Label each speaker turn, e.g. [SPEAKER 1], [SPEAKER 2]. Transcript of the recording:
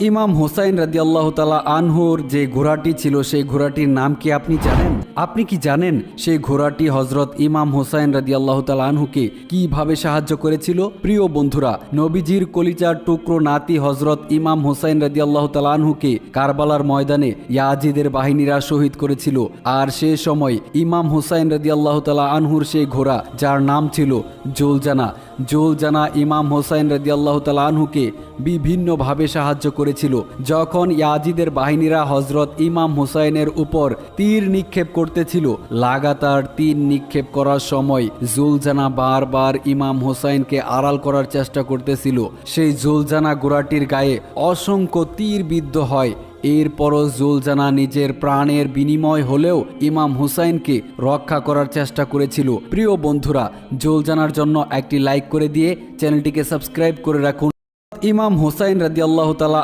[SPEAKER 1] ইমাম হুসাইন রাদিয়াল্লাহু তাআলা আনহুর যে ঘোড়াটি ছিল সেই ঘোড়াটির নাম কি আপনি জানেন? আপনি কি জানেন সেই ঘোড়াটি হযরত ইমাম হুসাইন রাদিয়াল্লাহু তাআলা আনহুকে কিভাবে সাহায্য করেছিল? প্রিয় বন্ধুরা, নবীজির কলিজার টুকরো নাতি হযরত ইমাম হুসাইন রাদিয়াল্লাহু তাআলা আনহুকে কারবালার ময়দানে ইয়াজিদের বাহিনীরা শহীদ করেছিল। আর সে সময় ইমাম হুসাইন রাদিয়াল্লাহু তাআলা আনহুর সেই ঘোড়া, যার নাম ছিল জুলজানা ইমাম হুসাইন রাদিয়াল্লাহু তাআলা আনহুকে বিভিন্নভাবে সাহায্য করেছিল। যখন ইয়াজিদের বাহিনীরা হযরত ইমাম হুসাইনের উপর তীর নিক্ষেপ করতেছিল, লাগাতার তীর নিক্ষেপ করার সময় জুলজানা বারবার ইমাম হুসাইনকে আড়াল করার চেষ্টা করতেছিল। সেই জুলজানা ঘোড়াটির গায়ে অসংখ্য তীর বিদ্ধ হয়। এরপরও জুলজানা নিজের প্রাণের বিনিময় হলেও ইমাম হুসাইনকে রক্ষা করার চেষ্টা করেছিল। প্রিয় বন্ধুরা, জুলজানার জন্য একটি লাইক করে দিয়ে চ্যানেলটিকে সাবস্ক্রাইব করে রাখুন। ইমাম হুসাইন রাদিয়াল্লাহু তাআলা